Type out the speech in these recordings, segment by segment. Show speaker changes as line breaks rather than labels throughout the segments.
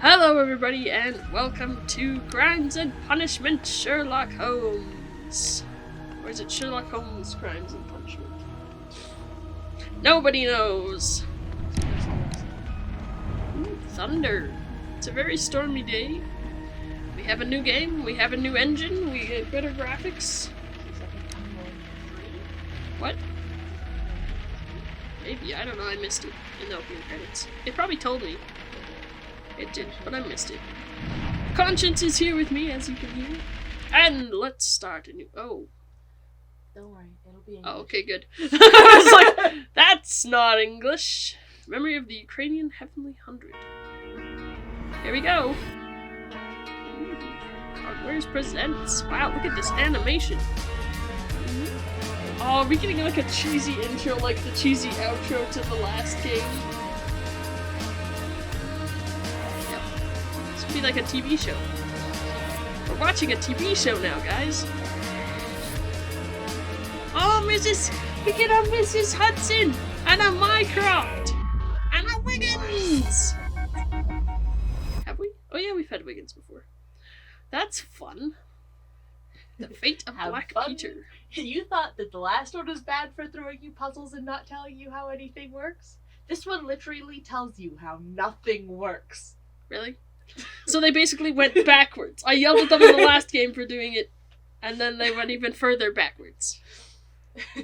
Hello everybody and welcome to Crimes and Punishment Sherlock Holmes. Or is it Sherlock Holmes Crimes and Punishment? Nobody knows. Ooh, thunder. It's a very stormy day. We have a new game, we have a new engine, we get better graphics. What? Maybe, I don't know, I missed it in the opening credits. It probably told me. It did, but I missed it. Conscience is here with me, as you can hear. And let's start a new... Oh.
Don't worry, it'll be English.
Oh, okay, good. I was like, that's not English. Memory of the Ukrainian Heavenly 100. Here we go. Frogwares presents. Wow, look at this animation. Oh, are we getting like a cheesy intro, like the cheesy outro to the last game? Be like a TV show. We're watching a TV show now, guys. Oh, we get a Mrs. Hudson and a Mycroft and a Wiggins. Have we? Oh yeah, we've had Wiggins before. That's fun. The Fate of Black
fun.
Peter.
You thought that the last one was bad for throwing you puzzles and not telling you how anything works? This one literally tells you how nothing works.
Really? So they basically went backwards. I yelled at them in the last game for doing it, and then they went even further backwards.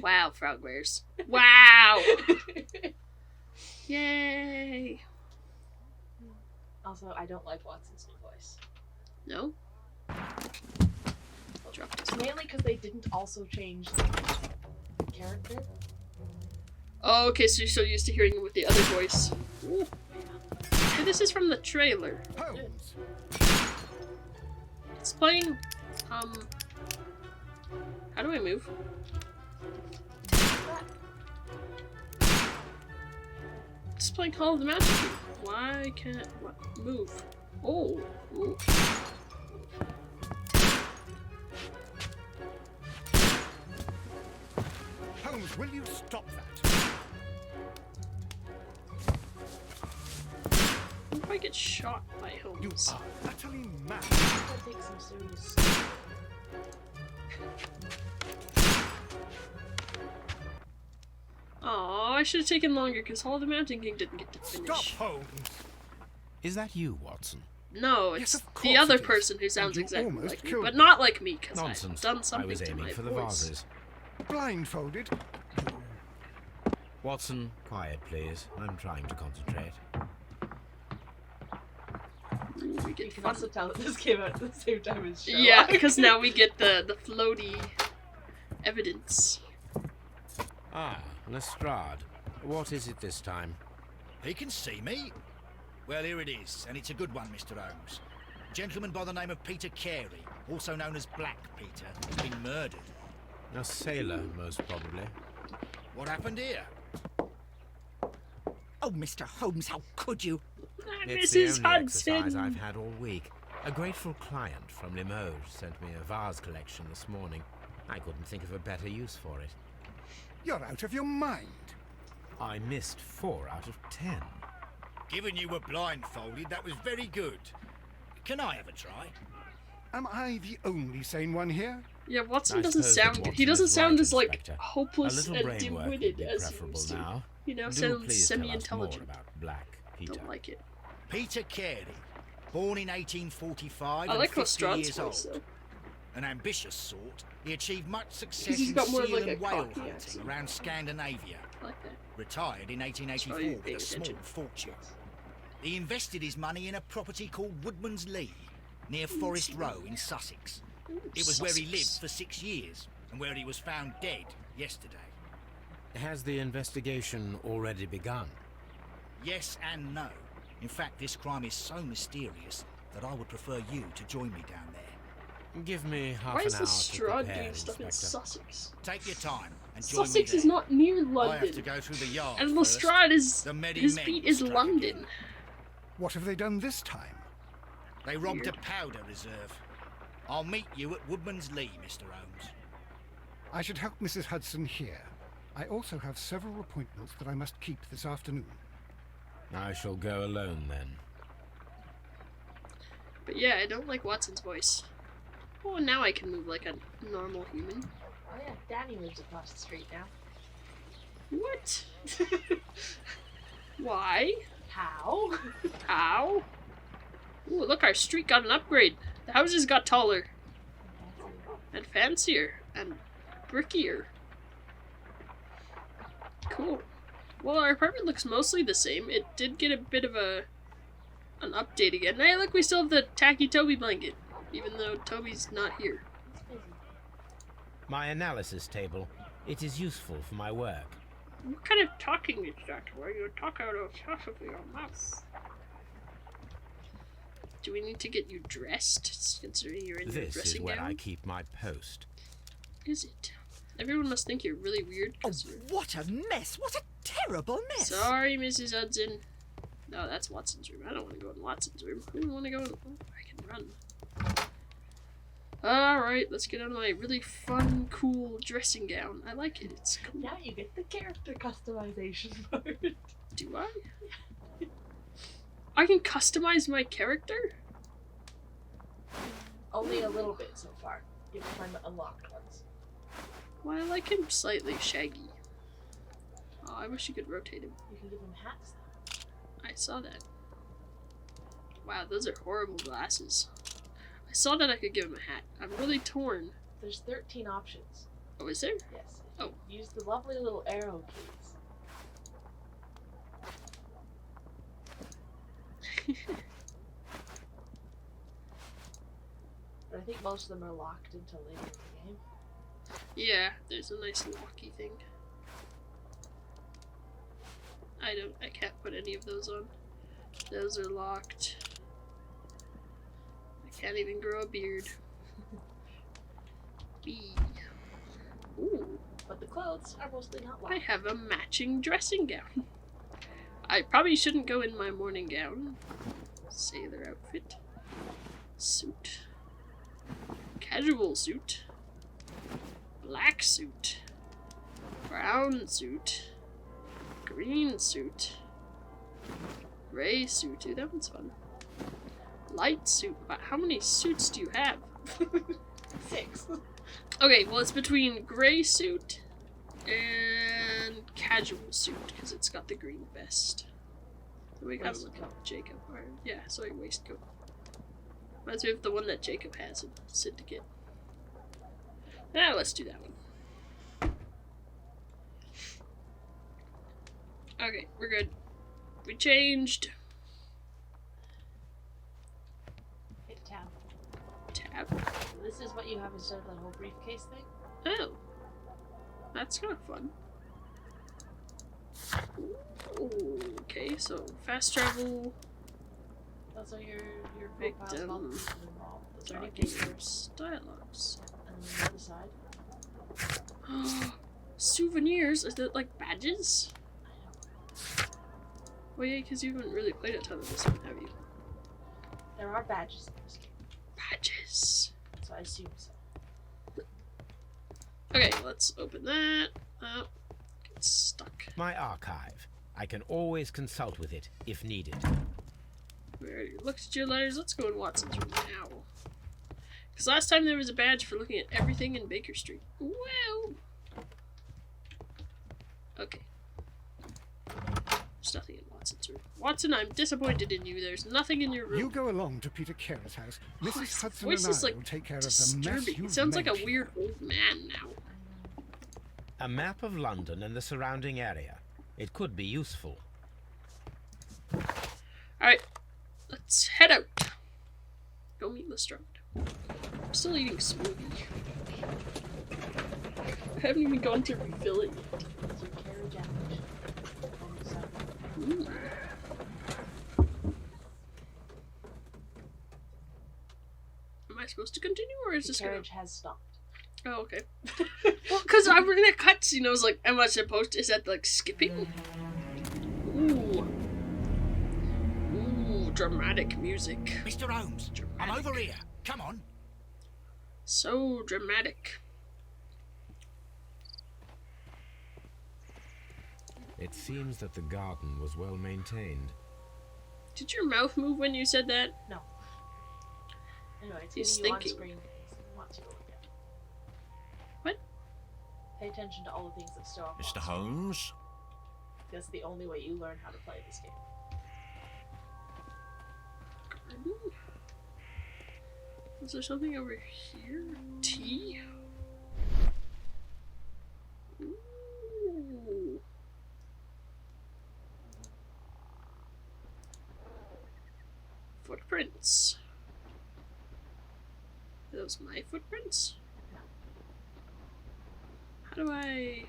Wow, Frogwares. Wow! Yay!
Also, I don't like Watson's new voice.
No? Dropped
It's mainly because they didn't also change the character.
Oh, okay, so you're so used to hearing it with the other voice. Ooh. Okay, this is from the trailer.
Holmes.
It's playing, how do I move? It's playing Call of the Mountain King. Why can't I move? Oh. Ooh.
Holmes, will you stop that?
What if I get shot by
You
Holmes?
are utterly mad.
That takes some serious.
Aw, I should have taken longer because Hall of the Mountain King didn't get to finish.
Stop, Holmes.
Is that you, Watson?
No,
Yes,
it's
of course
the other
it is.
person who sounds
you
exactly
almost
like me,
killed
but
me.
not like me because I've
Nonsense.
done
I
something
was
to
aiming
my
for the
voice.
vases.
Blindfolded.
Watson, quiet, please. I'm trying to concentrate.
Ooh, we
You
get
can
fun.
also tell that this came out at the same time as Sherlock.
Yeah, because now we get the floaty evidence.
Ah, Lestrade. What is it this time?
He can see me. Well, here it is, and it's a good one, Mr. Holmes. A gentleman by the name of Peter Carey, also known as Black Peter, has been murdered.
A sailor, most probably.
What happened here?
Oh, Mr. Holmes, how could you?
It's the
Mrs.
only exercise
Hudson!
I've had all week. A grateful client from Limoges sent me a vase collection this morning. I couldn't think of a better use for it.
You're out of your mind.
I missed 4 out of 10.
Given you were blindfolded, that was very good. Can I have a try?
Am I the only sane one here?
Yeah, Watson
I
doesn't
suppose that
sound good. He
Watson
doesn't
is
sound
right,
as, like,
Inspector. A
hopeless
little
and
brain work would
dim-witted
be
as he
preferable
used to.
now.
He now
Do
sounds
please tell us more
semi-intelligent.
about Black Peter.
Don't like it.
Peter Carey, born in 1845
I
and
like
50
Lestrade's
years
voice,
old.
though.
An ambitious sort, he achieved much success
he's
in
got more of,
seal
like, a
and whale
Cockney
hunting
accent.
around Scandinavia.
I like that.
Retired in 1884
Sorry,
with
paying
a small
attention.
fortune. He invested his money in a property called Woodman's Lee, near Forest Row in Sussex.
Ooh,
It was where he lived
Sussex.
for 6 years, and where he was found dead yesterday.
Has the investigation already begun?
Yes and no. In fact, this crime is so mysterious that I would prefer you to join me down there.
Give me half
Why
an
is
hour
the
to
Strahd
prepare,
doing stuff in
Inspector.
Sussex?
Take your time and join
Sussex
me
is
there.
not near
I have to
London.
go through the yard
And
first.
Lestrade is...
The Medi
his
Men
beat is
struck
London.
again.
What have they done this time?
They robbed a
Weird.
powder reserve. I'll meet you at Woodman's Lee, Mr. Holmes.
I should help Mrs. Hudson here. I also have several appointments that I must keep this afternoon.
I shall go alone then.
But yeah, I don't like Watson's voice. Oh, now I can move like a normal human.
Oh yeah, Danny lives across the street now.
What? Why?
How?
How? Ooh, look, our street got an upgrade. The houses got taller. And fancier. And brickier. Cool. Well, our apartment looks mostly the same. It did get a bit of an update again. Hey, look, we still have the tacky Toby blanket. Even though Toby's not here.
He's busy.
My analysis table. It is useful for my work.
What kind of talking is that? Where you talk out of half of your mouth? Do we need to get you dressed, considering you're in your
This is
dressing
where
gown?
I keep my post.
Is it? Everyone must think you're really weird.
Oh,
'Cause you're...
what a mess! What a terrible mess!
Sorry, Mrs. Hudson. No, that's Watson's room. I don't want to go in Watson's room. Who would want to go in? Oh, I can run. Alright, let's get on my really fun, cool dressing gown. I like it. It's cool.
Now you get the character customization part.
Do I? I can customize my character?
Only a little bit so far. You have to find the unlocked ones.
Well, I like him slightly shaggy. Oh, I wish you could rotate him.
You can give him hats though.
I saw that. Wow, those are horrible glasses. I saw that I could give him a hat. I'm really torn.
There's 13 options.
Oh, is there?
Yes.
Oh.
Use the lovely little arrow keys. But I think most of them are locked until later in the game.
Yeah, there's a nice locky thing. I can't put any of those on. Those are locked. I can't even grow a beard. B. Ooh,
But the clothes are mostly not
I
locked.
have a matching dressing gown. I probably shouldn't go in my morning gown. Sailor outfit. Suit. Casual suit. Black suit. Brown suit. Green suit. Gray suit. Ooh, that one's fun. Light suit. But how many suits do you have?
6.
Okay, well, it's between gray suit and casual suit because it's got the green vest. So we gotta look at Jacob. Or, yeah, sorry, waistcoat. Reminds me of the one that Jacob has in Syndicate. Yeah, let's do that one. Okay, we're good. We changed.
Hit tab.
Tab.
This is what you have instead of that whole briefcase thing.
Oh. That's kind of fun. Ooh, okay, so fast travel,
Those are your profiles
victim,
while the people involved. Those are
talking,
nicknames.
dialogues.
And then on the other side.
Souvenirs? Is that like badges?
I don't know.
Well, yeah, because you haven't really played a ton of this one, have you?
There are badges in this game,
Badges.
so I assume so.
Okay, let's open that up. Get stuck.
My archive. I can always consult with it if needed.
We already looked at your letters. Let's go in Watson's room now. Because last time there was a badge for looking at everything in Baker Street. Wow. Okay. There's nothing in Watson's room. Watson, I'm disappointed in you. There's nothing in your room.
You go along to Peter Carey's house.
Oh,
Mrs.
his
Hudson
voice
and
is,
I
like,
will take care of the mess
disturbing.
you've
It sounds like a
made.
weird old man now.
A map of London and the surrounding area. It could be useful.
Alright, let's head out. Go meet Lestrade. I'm still eating smoothie. I haven't even gone to refill it yet.
There's your carriage animation. On the side.
Ooh. Am I supposed to continue, or is
The
this gonna...
carriage has stopped.
Oh, okay. Well, because I'm in a cutscene, I was like, am I supposed to... Is that, like, skipping? Ooh. Ooh, dramatic music.
Mr. Holmes, I'm
Dramatic.
over here. Come on.
So dramatic.
It seems that the garden was well maintained.
Did your mouth move when you said that?
No. Anyway, it's
He's
giving you
thinking.
on-screen things it wants you to look at.
What?
Pay attention to all the things that show up.
Mr.
on screen.
Holmes?
That's the only way you learn how to play this game.
Garden? Is there something over here? Tea? Ooh. Footprints. Are those my footprints?
No.
How do I...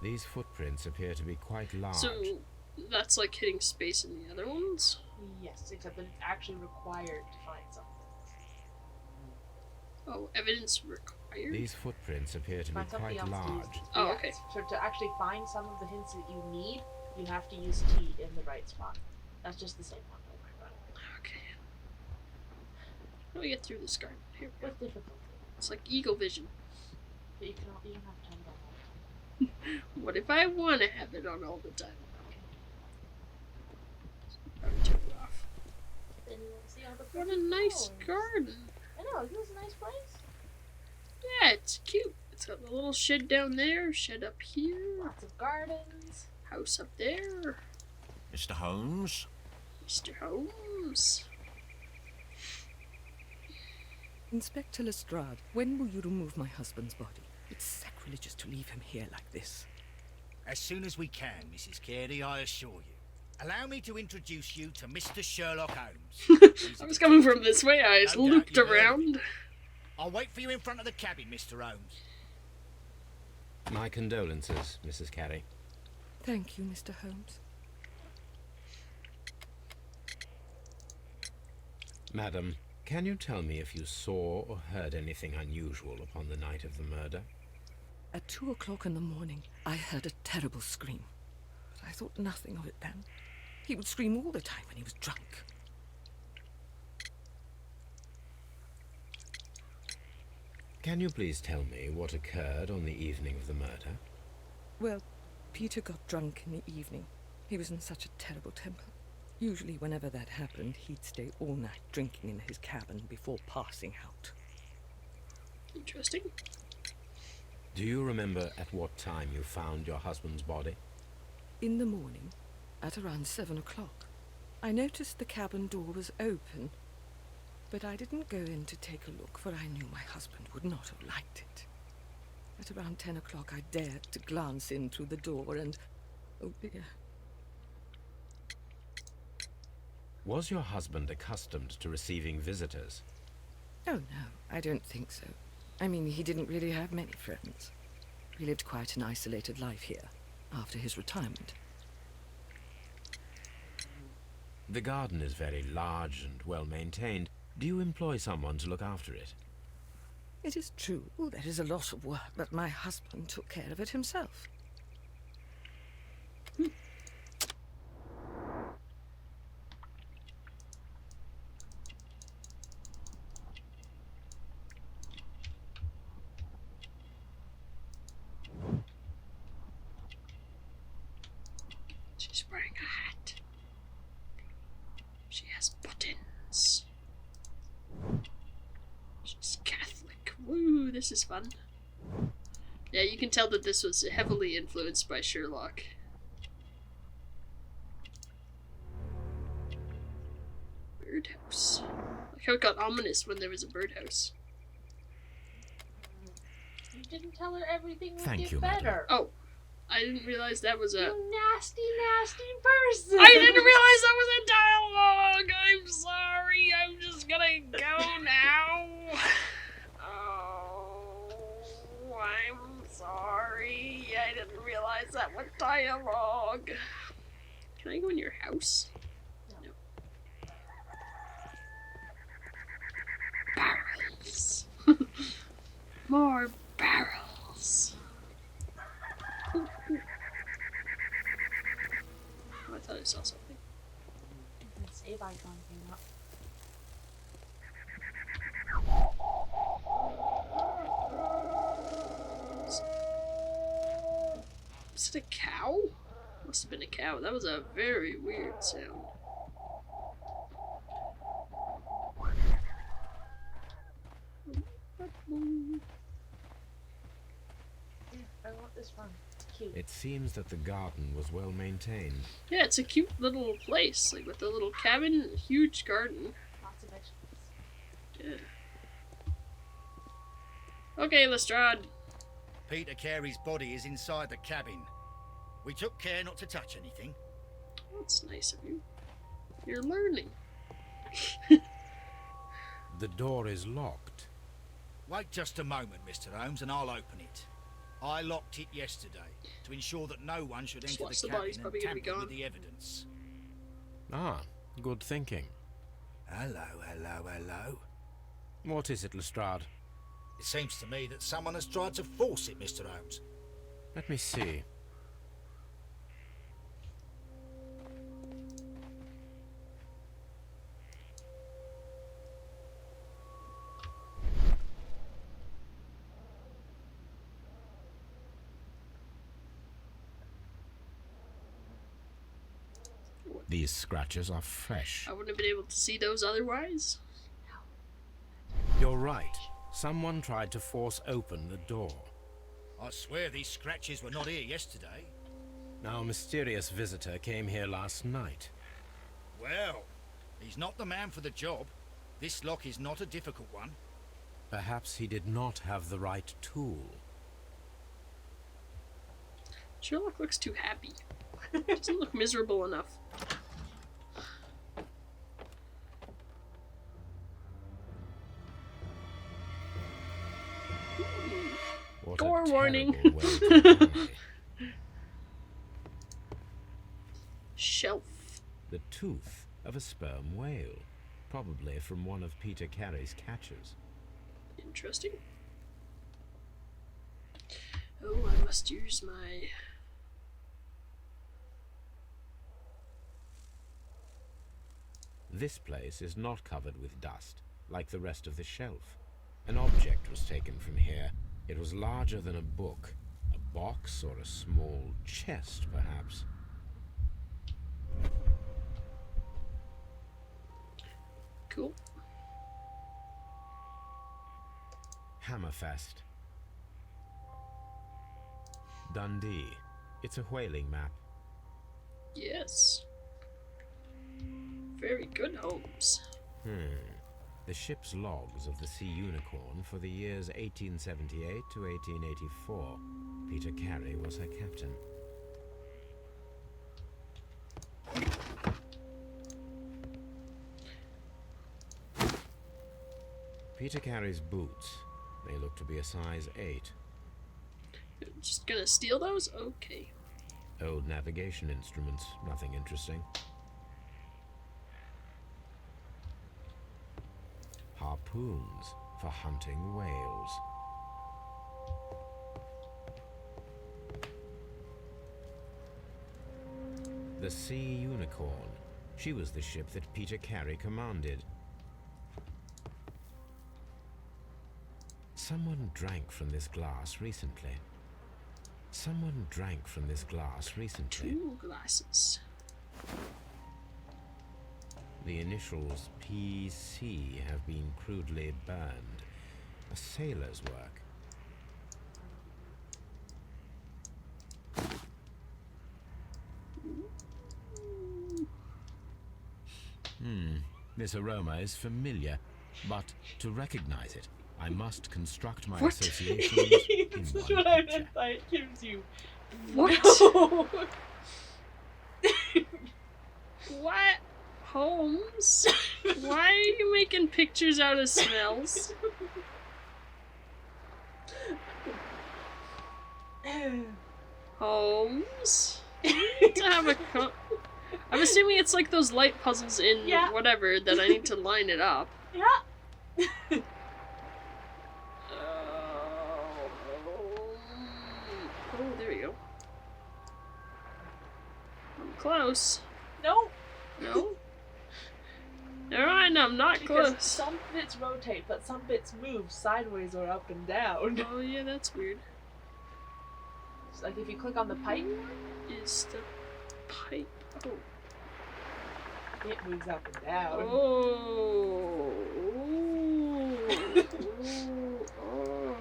These footprints appear to be quite large.
So, that's like hitting space in the other ones?
Yes, except that it's actually required to find something.
Oh, evidence required?
These footprints appear to be
Find something
quite
else to use.
large.
Oh,
Yes.
okay.
So to actually find some of the hints that you need, you have to use T in the right spot. That's just the same one. Don't worry about it.
Okay. How do we get through this garden? Here we go.
With difficulty.
It's like eagle vision.
But you don't have to turn it on all the time.
What if I want to have it on all the time? Probably turn it off.
Then you won't see all the
What a
pretty
nice
flowers.
garden.
I know, isn't this a nice place?
Yeah, it's cute. It's got a little shed down there, shed up here,
Lots of gardens.
house up there.
Mr. Holmes?
Mr. Holmes.
Inspector Lestrade, when will you remove my husband's body? It's sacrilegious to leave him here like this.
As soon as we can, Mrs. Carey, I assure you. Allow me to introduce you to Mr. Sherlock Holmes. He's
I
a
was coming from this way. I just
No doubt
looped
you've heard of
around.
I'll wait for you in front of the cabin, Mr. Holmes.
My condolences, Mrs. Carey.
Thank you, Mr. Holmes.
Madam, can you tell me if you saw or heard anything unusual upon the night of the murder?
At 2 o'clock in the morning, I heard a terrible scream. But I thought nothing of it then. He would scream all the time when he was drunk.
Can you please tell me what occurred on the evening of the murder?
Well, Peter got drunk in the evening. He was in such a terrible temper. Usually whenever that happened, he'd stay all night drinking in his cabin before passing out.
Interesting.
Do you remember at what time you found your husband's body?
In the morning, at around 7 o'clock, I noticed the cabin door was open, but I didn't go in to take a look, for I knew my husband would not have liked it. At around 10 o'clock, I dared to glance in through the door and... oh dear.
Was your husband accustomed to receiving visitors?
Oh no, I don't think so. I mean, he didn't really have many friends. He lived quite an isolated life here, after his retirement.
The garden is very large and well maintained. Do you employ someone to look after it?
It is true, there is a lot of work, but my husband took care of it himself.
She's wearing a hat. She has buttons. She's Catholic. Woo, this is fun. Yeah, you can tell that this was heavily influenced by Sherlock. Birdhouse. Like how it got ominous when there was a birdhouse.
You didn't tell her everything would
Thank
get
you, madam.
better.
Oh, I didn't realize that was a...
You nasty, nasty person.
I didn't realize that was a dialogue! I'm sorry, I'm just gonna go now. Oh, I'm sorry. I didn't realize that was dialogue. Can I go in your house?
No.
Barrels. More barrels. Ooh, ooh. Oh, I thought I saw something.
The save icon came up.
Is it a cow? Must have been a cow. That was a very weird sound.
is fun. It's cute.
It seems that the garden was well maintained.
Yeah, it's a cute little place, like with a little cabin, a huge garden.
Lots of vegetables.
Yeah. Okay, Lestrade.
Peter Carey's body is inside the cabin. We took care not to touch anything.
That's nice of you. You're learning.
The door is locked.
Wait just a moment, Mr. Holmes, and I'll open it. I locked it yesterday to ensure that no one should enter
Plus
the
the body's
cabin
probably
and
gonna be
tamper with
gone.
the evidence.
Ah, good thinking.
Hello.
What is it, Lestrade?
It seems to me that someone has tried to force it, Mr. Holmes.
Let me see. These scratches are fresh.
I wouldn't have been able to see those otherwise.
You're right. Someone tried to force open the door.
I swear these scratches were not here yesterday.
Now, a mysterious visitor came here last night.
Well, he's not the man for the job. This lock is not a difficult one.
Perhaps he did not have the right tool.
Sherlock looks too happy. Doesn't look miserable enough.
What
Gore
a
warning.
terrible way to die.
Shelf.
The tooth of a sperm whale, probably from one of Peter Carey's catches.
Interesting. Oh, I must use my...
This place is not covered with dust, like the rest of the shelf. An object was taken from here. It was larger than a book. A box or a small chest, perhaps.
Cool.
Hammerfest. Dundee. It's a whaling map.
Yes. Very good, Holmes.
The ship's logs of the Sea Unicorn for the years 1878 to 1884. Peter Carey was her captain. Peter Carey's boots. They look to be a size 8.
Just gonna steal those? Okay.
Old navigation instruments. Nothing interesting. Harpoons for hunting whales. The Sea Unicorn. She was the ship that Peter Carey commanded. Someone drank from this glass recently. Someone drank from this glass recently.
2 glasses.
The initials PC have been crudely burned. A sailor's work. This aroma is familiar, but to recognize it, I must construct my
What?
associations in
This is
one
what I
picture.
meant by it gives you.
What?
No.
What? Holmes? Why are you making pictures out of smells? Holmes? You need to have a I'm assuming it's like those light puzzles in
Yeah.
whatever that I need to line it up.
Yeah.
Oh, there we go. I'm close.
No.
No? Never mind, I'm not
Because
close.
some bits rotate, but some bits move sideways or up and down.
Oh yeah, that's weird.
It's like if you click on the pipe,
Is the pipe? Oh.
it moves up and down.
Oh. Oh. Oh.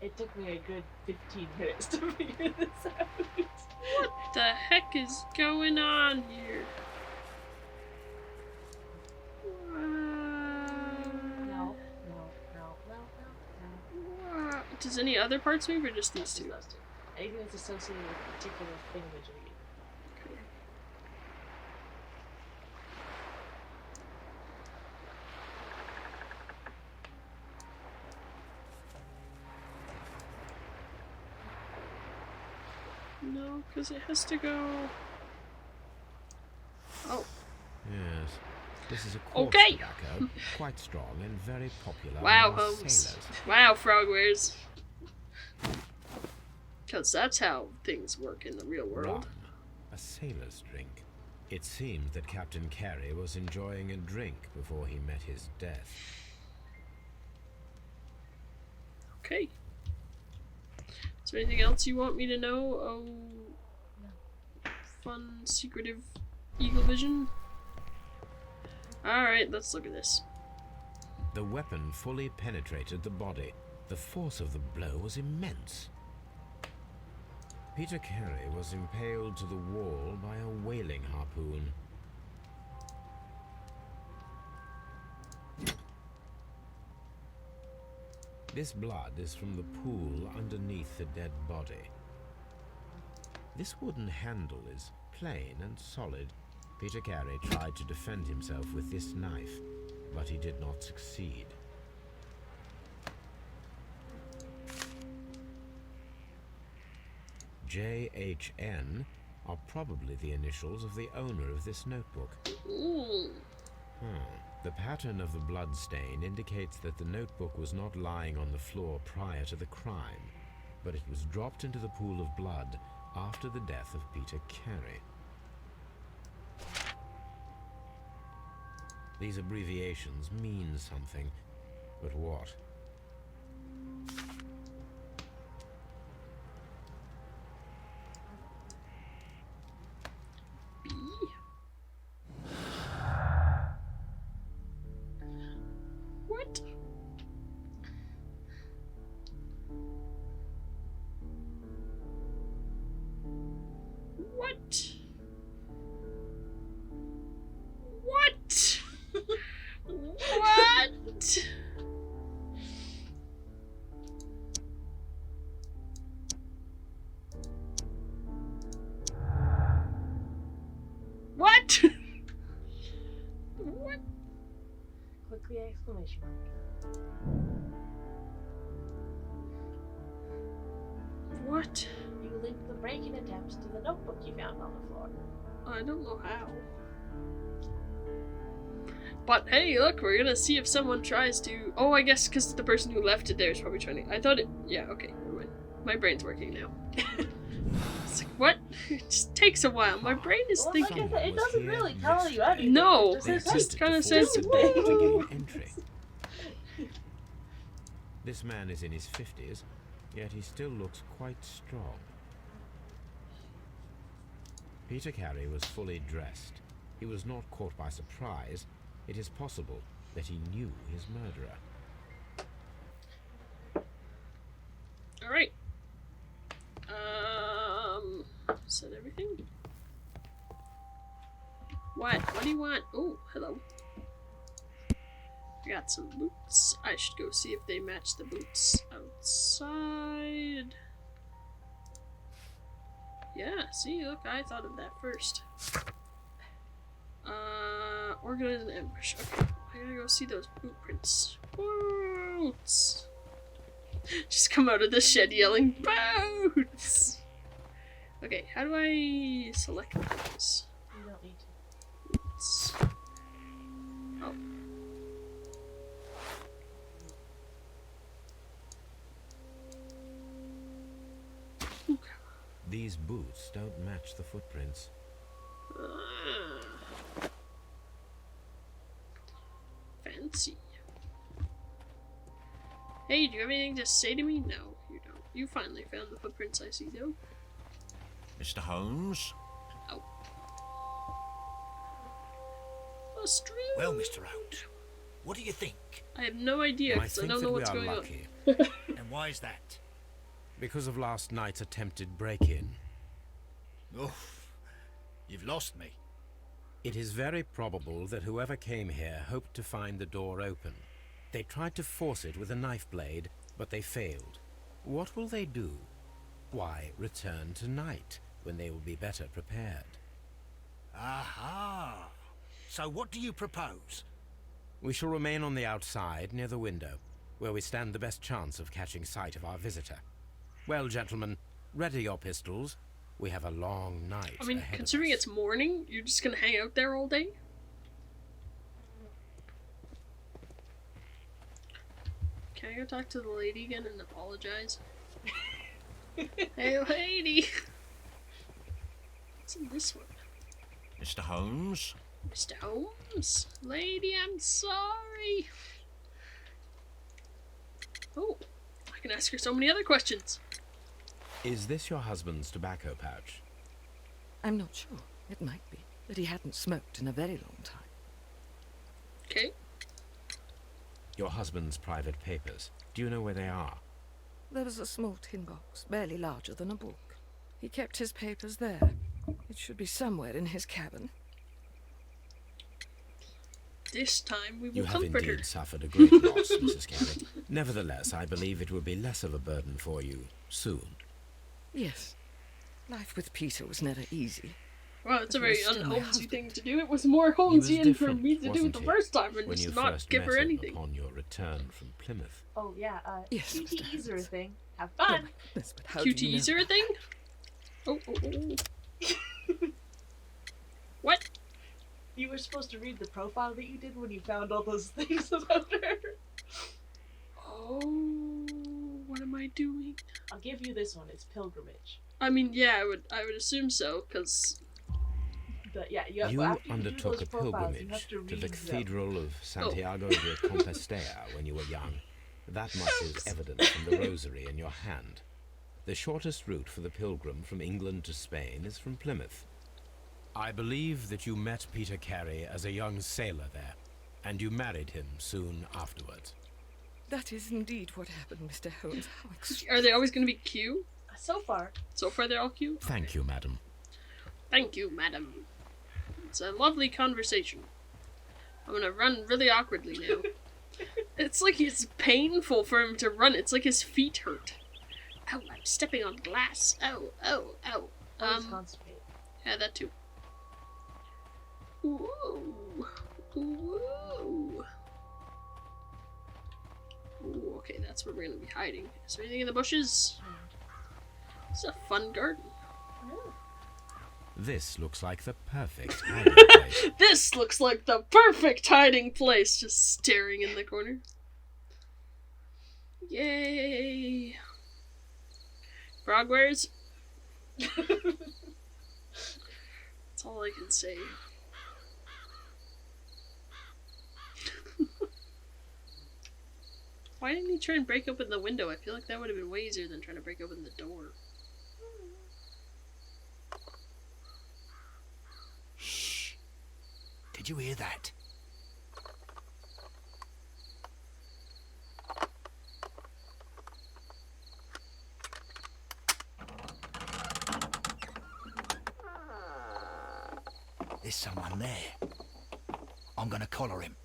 It took me a good 15 minutes to figure this out.
What the heck is going on here?
No.
Does any other parts move or just these two?
Those two. Anything that's associated with a particular thingamajiggy.
Okay. No, because it has to go. Oh,
Yes. This is a quartz
Okay.
tobacco, quite strong and very popular
wow,
among
Holmes.
sailors.
Wow, Frogwares. Because that's how things work in the real world.
Rum, a sailor's drink. It seemed that Captain Carey was enjoying a drink before he met his death.
Okay. Is there anything else you want me to know? Oh, fun, secretive eagle vision. Alright, let's look at this.
The weapon fully penetrated the body. The force of the blow was immense. Peter Carey was impaled to the wall by a whaling harpoon. This blood is from the pool underneath the dead body. This wooden handle is plain and solid. Peter Carey tried to defend himself with this knife, but he did not succeed. JHN are probably the initials of the owner of this notebook.
Ooh.
The pattern of the blood stain indicates that the notebook was not lying on the floor prior to the crime, but it was dropped into the pool of blood after the death of Peter Carey. These abbreviations mean something, but what?
B. What? What? What? What? What? What?
Click the exclamation mark.
What?
You link the break-in attempts to the notebook you found on the floor.
I don't know how. But hey, look, we're gonna see if someone tries to. Oh, I guess because the person who left it there is probably trying to. I thought it. Yeah, okay, never mind. My brain's working now. It's like, what? It just takes a while. My brain is
Well,
thinking.
like I said, it doesn't really tell you anything.
No,
it
it
just
just
says,
kind of
Attempted
says.
to force the dead to gain entry. This man is in his 50s, yet he still looks quite strong. Peter Carey was fully dressed. He was not caught by surprise. It is possible that he knew his murderer.
All right. Said everything. What? What do you want? Oh, hello. I got some boots. I should go see if they match the boots outside. Yeah, see, look, I thought of that first. Organize an ambush. Okay, I gotta go see those boot prints. Boots! Just come out of the shed yelling, boots! Okay, how do I select those?
You don't need to.
Boots. Oh.
These boots don't match the footprints.
Fancy. Hey, do you have anything to say to me? No, you don't. You finally found the footprints, I see, though.
Mr. Holmes?
Oh. Australia.
Well, Mr. Holmes, what do you think?
I have no idea,
I
because I
think
don't
that
know
we
what's
are
going
lucky.
on.
And why is that?
because of last night's attempted break-in.
Oof. You've lost me.
It is very probable that whoever came here hoped to find the door open. They tried to force it with a knife blade, but they failed. What will they do? Why, return tonight, when they will be better prepared.
Aha! So what do you propose?
We shall remain on the outside, near the window, where we stand the best chance of catching sight of our visitor. Well, gentlemen, ready your pistols. We have a long night
I mean,
ahead
considering
of us.
it's morning, you're just gonna hang out there all day? Can I go talk to the lady again and apologize? Hey, lady! What's in this one?
Mr. Holmes?
Mr. Holmes? Lady, I'm sorry! Oh, I can ask her so many other questions.
Is this your husband's tobacco pouch?
I'm not sure. It might be, but he hadn't smoked in a very long time.
Okay.
Your husband's private papers. Do you know where they are?
There was a small tin box, barely larger than a book. He kept his papers there. It should be somewhere in his cabin.
This time we will
You have
comfort her.
indeed suffered a great loss, Mrs. Carey. Nevertheless, I believe it will be less of a burden for you soon.
Yes. Life with Peter was never easy.
Well, it's a
But
very
he was still my
un-Holmesy
husband.
thing to do. It was more
He was
Holmesian for
different,
me to do it
wasn't
the
he,
first time and
when you
just not
first
give
met
her
him
anything.
upon your return from Plymouth.
Oh yeah,
Yes,
QTEs
Mr.
are a
Holmes.
thing. Have
Oh,
fun.
my goodness, but how do you
QTEs
know?
are a thing? Oh. What?
You were supposed to read the profile that you did when you found all those things about her.
Oh, what am I doing?
I'll give you this one. It's pilgrimage.
I mean, yeah, I would assume so, because
But yeah, you,
You
after you do
undertook
those
a
profiles, you
pilgrimage
have to
to
read
the
them.
Cathedral of Santiago de Compostela when you were young. That much is evident from the rosary in your hand. The shortest route for the pilgrim from England to Spain is from Plymouth. I believe that you met Peter Carey as a young sailor there, and you married him soon afterwards.
That is indeed what happened, Mr. Holmes. How
are they always going to be Q?
So far,
So far they're all Q?
Thank you, madam.
Thank you, madam. It's a lovely conversation. I'm gonna run really awkwardly now. It's like it's painful for him to run. It's like his feet hurt. Ow, I'm stepping on glass. Ow, ow, ow.
I was constipated.
Yeah, that too. Ooh. Ooh. Ooh, okay, that's where we're gonna be hiding. Is there anything in the bushes? It's a fun garden.
This looks like the perfect hiding place.
This looks like the perfect hiding place, just staring in the corner. Yay! Frogwares? That's all I can say. Why didn't he try and break open the window? I feel like that would have been way easier than trying to break open the door.
Shh. Did you hear that? There's someone there. I'm gonna collar him.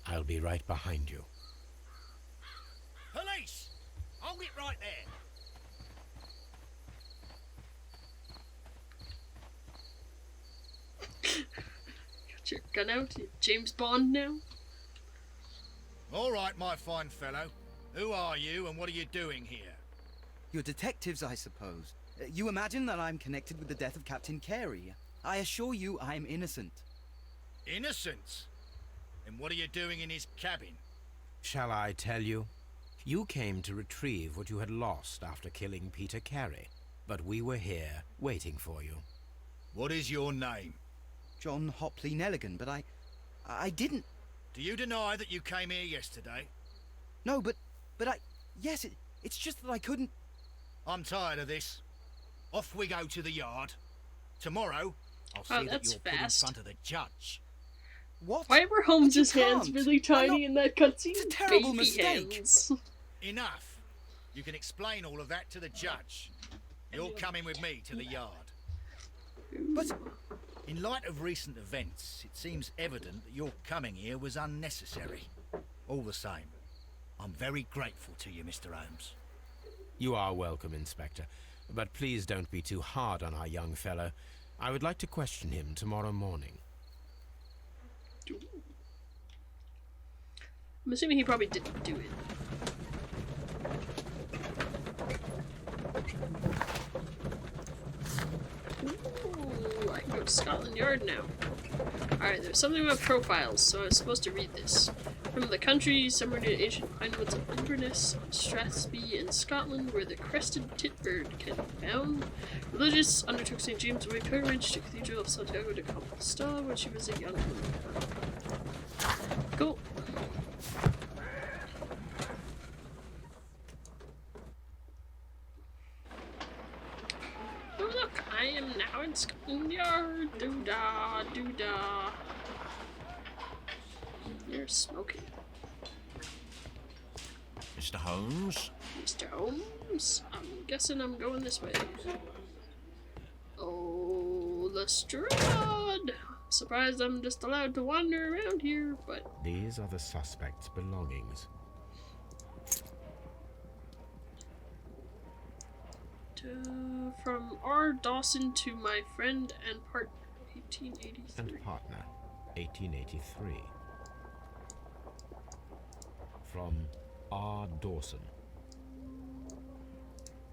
I'll be right behind you.
Police! Hold it right there.
Got your gun out? You James Bond now?
All right, my fine fellow. Who are you and what are you doing here?
You're detectives, I suppose. You imagine that I'm connected with the death of Captain Carey. I assure you I'm innocent.
Innocent? And what are you doing in his cabin?
Shall I tell you? You came to retrieve what you had lost after killing Peter Carey, but we were here waiting for you.
What is your name?
John Hopley Nelligan, but I didn't...
Do you deny that you came here yesterday?
No, but yes, it's just that I couldn't...
I'm tired of this. Off we go to the yard. Tomorrow, I'll see
Oh,
that
that's
you're put in
fast.
front of the judge.
What?
Why were Holmes's
But you
hands
can't.
really tiny
I'm not-
in that cutscene?
It's a terrible
Baby
mistake.
hands.
Enough. You can explain all of that to the judge. You're coming with me to the yard.
But
In light of recent events, it seems evident that your coming here was unnecessary. All the same, I'm very grateful to you, Mr. Holmes.
You are welcome, Inspector. But please don't be too hard on our young fellow. I would like to question him tomorrow morning.
I'm assuming he probably didn't do it. Ooh, I can go to Scotland Yard now. Alright, there's something about profiles, so I was supposed to read this. From the country, somewhere near the ancient pinewoods of Inverness, Strathspey in Scotland, where the crested titbird can be found. Religious undertook St. James' Way pilgrimage to the Cathedral of Santiago de Compostela when she was a young woman. Cool. Oh look, I am now in Scotland Yard. Doo-dah, doo-dah. You're smoking.
Mr. Holmes?
Mr. Holmes? I'm guessing I'm going this way. Oh, Lestrade! Surprised I'm just allowed to wander around here, but...
These are the suspect's belongings.
From R. Dawson to my friend and partner, 1883.
And partner, 1883. From R. Dawson.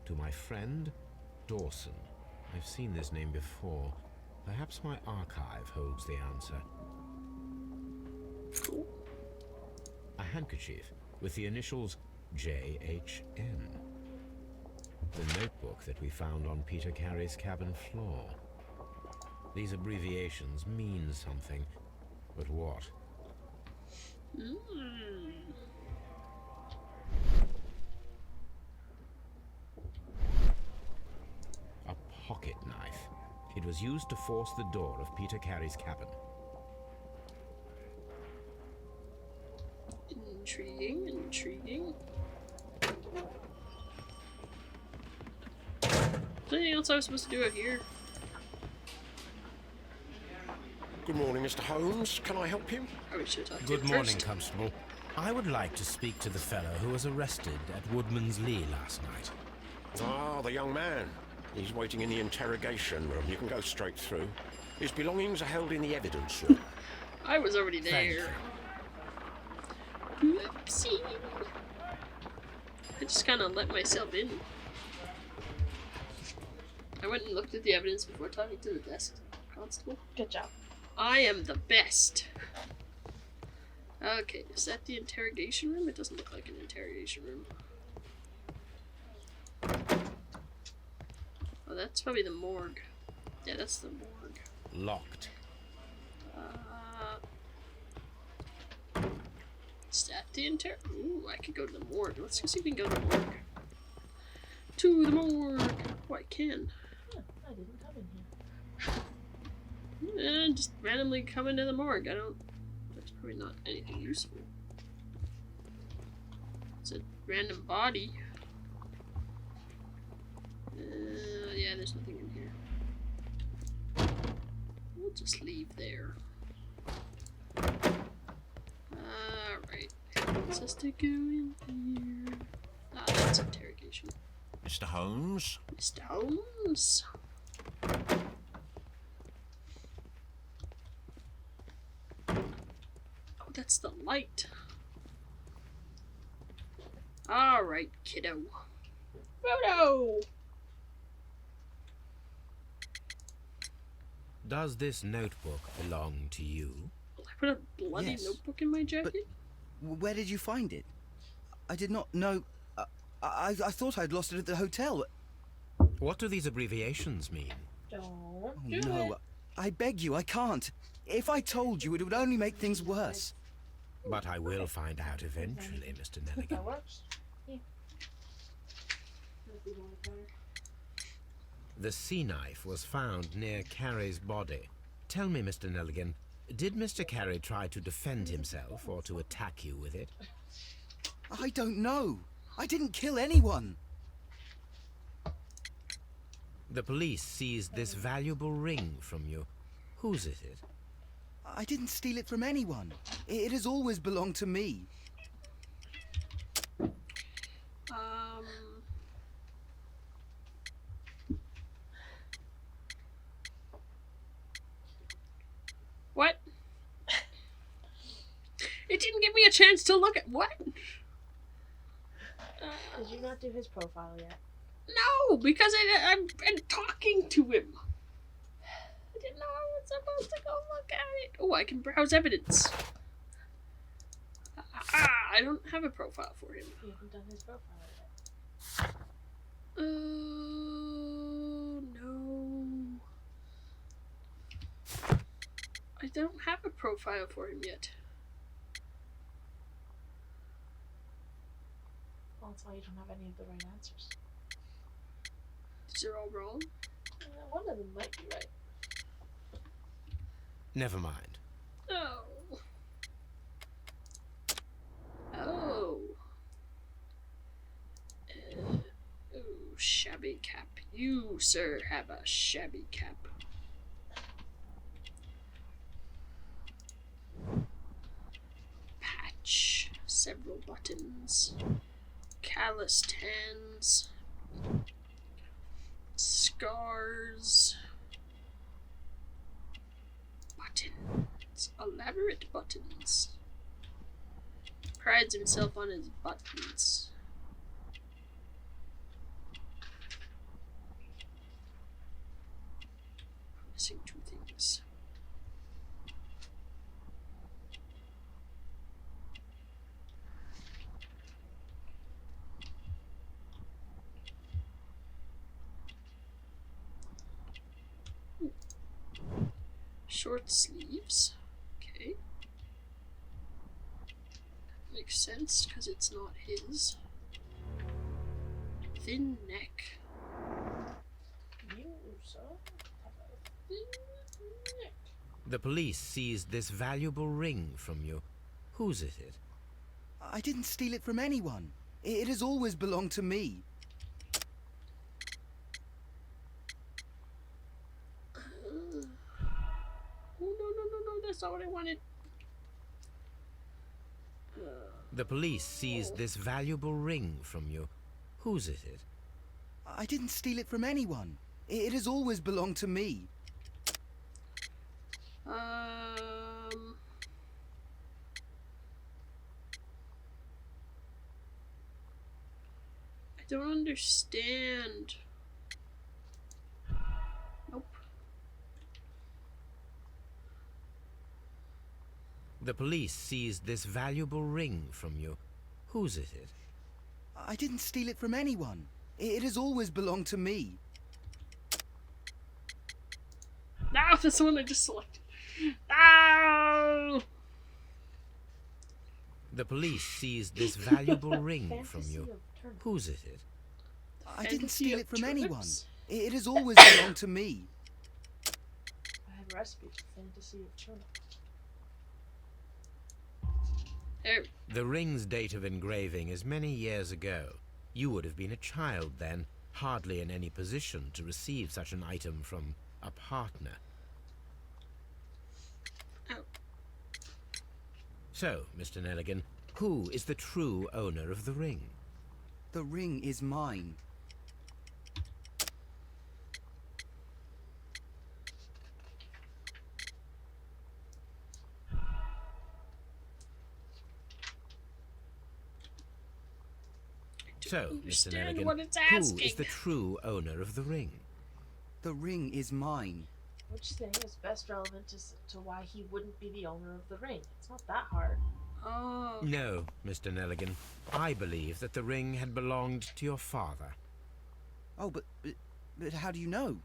To my friend, Dawson. I've seen this name before. Perhaps my archive holds the answer.
Cool.
A handkerchief with the initials J.H.N. The notebook that we found on Peter Carey's cabin floor. These abbreviations mean something, but what? A pocket knife. It was used to force the door of Peter Carey's cabin.
Intriguing, intriguing. Is there anything else I was supposed to do out here?
Good morning, Mr. Holmes. Can I help you?
Probably should talk to
Good
him
morning,
first.
Constable. I would like to speak to the fellow who was arrested at Woodman's Lee last night.
Ah, the young man. He's waiting in the interrogation room. You can go straight through. His belongings are held in the evidence room.
I was already
Thank
there. Oopsie. I just kind of let myself in. I went and looked at the evidence before talking to the desk constable.
Good job.
I am the best. Okay, is that the interrogation room? It doesn't look like an interrogation room. Oh, that's probably the morgue. Yeah, that's the morgue.
Locked.
Is that the Ooh, I could go to the morgue. Let's go see if we can go to the morgue. To the morgue! Oh, I can.
I didn't come in here.
And just randomly come into the morgue. That's probably not anything useful. It's a random body. Yeah, there's nothing in here. We'll just leave there. Alright. Let's just to go in here. Ah, that's interrogation.
Mr. Holmes?
Mr. Holmes. Oh, that's the light. Alright, kiddo.
Photo!
Does this notebook belong to you?
I put a bloody
Yes,
notebook in my jacket?
where did you find it? I did not know. I thought I'd lost it at the hotel.
What do these abbreviations mean?
Don't
Oh,
do
no,
it.
I beg you, I can't. If I told you, it would only make things worse.
But I will find out eventually, Mr. Nelligan.
That works. Yeah.
The sea knife was found near Carey's body. Tell me, Mr. Nelligan, did Mr. Carey try to defend himself or to attack you with it?
I don't know. I didn't kill anyone.
The police seized this valuable ring from you. Whose is it?
I didn't steal it from anyone. It has always belonged to me.
What? It didn't give me a chance to look at what?
Did you not do his profile yet?
No, because I'm talking to him. I didn't know I was supposed to go look at it. Oh, I can browse evidence. I don't have a profile for him.
You haven't done his profile yet.
No. I don't have a profile for him yet.
Well, that's why you don't have any of the right answers.
These are all wrong.
One of them might be right.
Never mind.
Oh. Oh. Ooh, shabby cap. You, sir, have a shabby cap. Patch. Several buttons. Calloused hands. Scars. Buttons. Elaborate buttons. Prides himself on his buttons. Missing two things. Short sleeves. Okay. Makes sense because it's not his. Thin neck.
You, sir, have a thin neck.
The police seized this valuable ring from you. Whose is it?
I didn't steal it from anyone. It has always belonged to me.
Oh, no, that's not what I wanted.
The police seized this valuable ring from you. Whose is it?
I didn't steal it from anyone. It has always belonged to me.
I don't understand. Nope.
The police seized this valuable ring from you. Whose is it?
I didn't steal it from anyone. It has always belonged to me.
No, that's the one I just selected. No!
The police seized this valuable ring from you. Whose is it?
I didn't steal it from anyone.
Turnips?
It has always belonged to me.
I have a recipe for fantasy of turnips.
There.
The ring's date of engraving is many years ago. You would have been a child then, hardly in any position to receive such an item from a partner.
Oh.
So, Mr. Nelligan, who is the true owner of the ring?
The ring is mine.
So, Mr.
Understand
Nelligan,
what it's
who
asking.
is the true owner of the ring?
The ring is mine.
Which thing is best relevant to why he wouldn't be the owner of the ring? It's not that hard.
Oh.
No, Mr. Nelligan. I believe that the ring had belonged to your father.
Oh, but how do you know?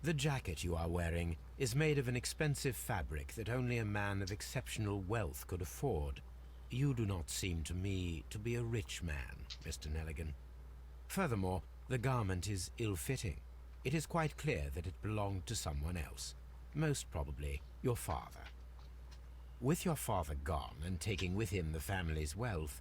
The jacket you are wearing is made of an expensive fabric that only a man of exceptional wealth could afford. You do not seem to me to be a rich man, Mr. Nelligan. Furthermore, the garment is ill-fitting. It is quite clear that it belonged to someone else, most probably your father. With your father gone and taking with him the family's wealth,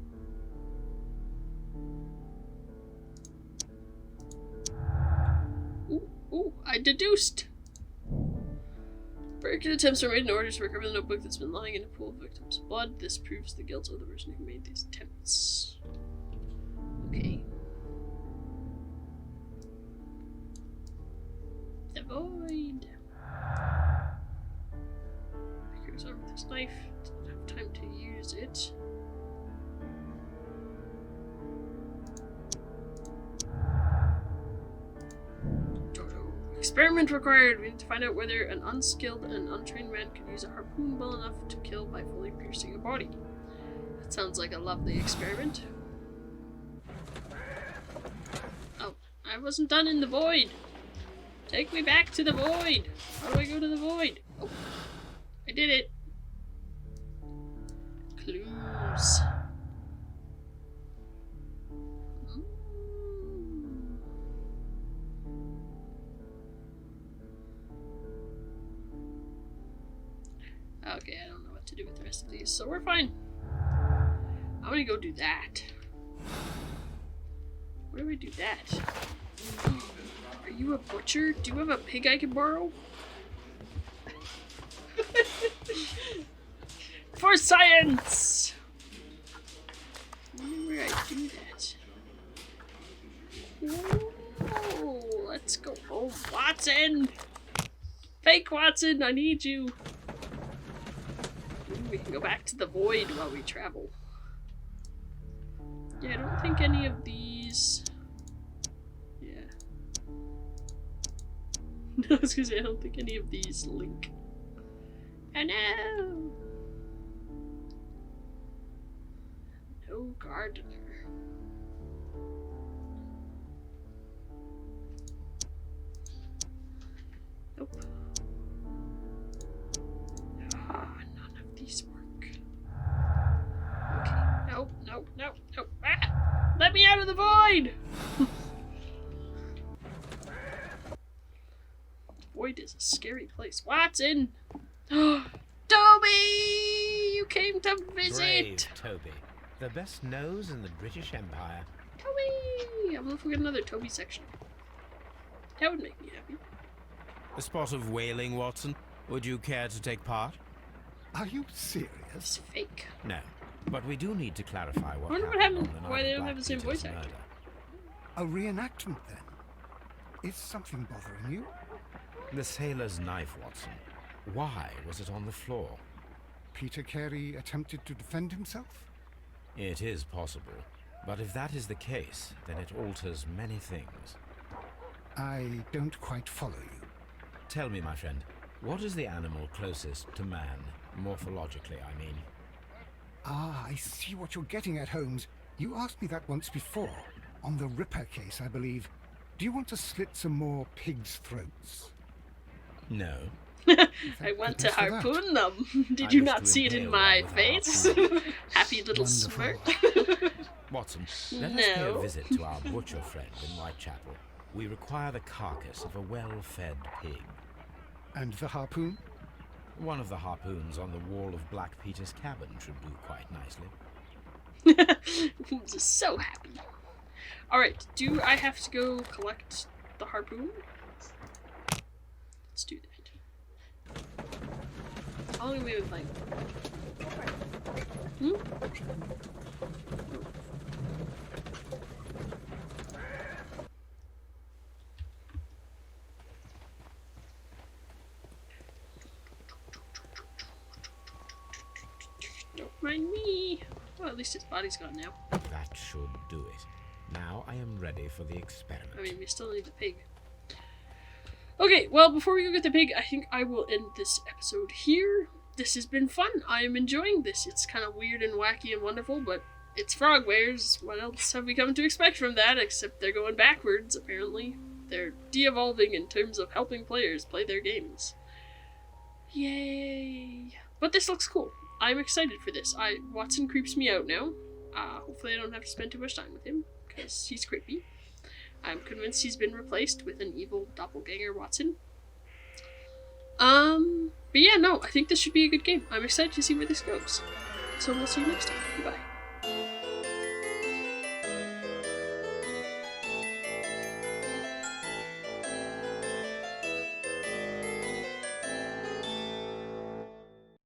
deduced. Break-in attempts are made in order to recover the notebook that's been lying in a pool of victims' blood. This proves the guilt of the person who made these attempts. Okay. The void. He goes over with his knife. Doesn't have time to use it. Experiment required. We need to find out whether an unskilled and untrained man can use a harpoon well enough to kill by fully piercing a body. That sounds like a lovely experiment. Oh, I wasn't done in the void. Take me back to the void. How do I go to the void? Oh, I did it. Clues. Okay, I don't know what to do with the rest of these, so we're fine. I'm gonna go do that. Where do we do that? Are you a butcher? Do you have a pig I can borrow? For science! I wonder where I do that. Oh, let's go home. Watson! Fake Watson, I need you. We can go back to the void while we travel. Yeah, I don't think any of these... Yeah. I was gonna say, I don't think any of these link. Oh no! No gardener. Nope. These work. Okay. Nope, nope, nope, nope. Ah! Let me out of the void! The void is a scary place. Watson! Toby! You came to visit!
Brave Toby. The best nose in the British Empire.
Toby! I wonder if we get another Toby section. That would make me happy.
A spot of whaling, Watson. Would you care to take part?
Are you serious?
It's fake.
No, but we do need to clarify what
I wonder what
happened
happened.
on the
Why
night
they
of
don't have
Black
the same
Peter's
voice actor.
murder.
A reenactment, then? Is something bothering you?
The sailor's knife, Watson. Why was it on the floor?
Peter Carey attempted to defend himself?
It is possible, but if that is the case, then it alters many things.
I don't quite follow you.
Tell me, my friend, what is the animal closest to man? Morphologically, I mean.
Ah, I see what you're getting at, Holmes. You asked me that once before. On the Ripper case, I believe. Do you want to slit some more pigs' throats?
No.
I want to harpoon them. Did
I
you
wish
not
to
see it in
impale
my
them with a
face?
harpoon.
Happy little
Wonderful.
smirk.
Watson, let us pay
No.
a visit to our butcher friend in Whitechapel. We require the carcass of a well-fed pig.
And the harpoon?
One of the harpoons on the wall of Black Peter's cabin should do quite nicely.
I'm just so happy. Alright, do I have to go collect the harpoon? Let's do that. How long have we been playing? Hmm? Don't mind me. Well, at least his body's gone now.
That should do it. Now I am ready for the experiment.
I mean, we still need the pig. Okay, well, before we go get the pig, I think I will end this episode here. This has been fun. I am enjoying this. It's kind of weird and wacky and wonderful, but it's Frogwares. What else have we come to expect from that, except they're going backwards, apparently. They're de-evolving in terms of helping players play their games. Yay! But this looks cool. I'm excited for this. Watson creeps me out now. Hopefully I don't have to spend too much time with him, because he's creepy. I'm convinced he's been replaced with an evil doppelganger Watson. But yeah, no, I think this should be a good game. I'm excited to see where this goes. So we'll see you next time. Goodbye.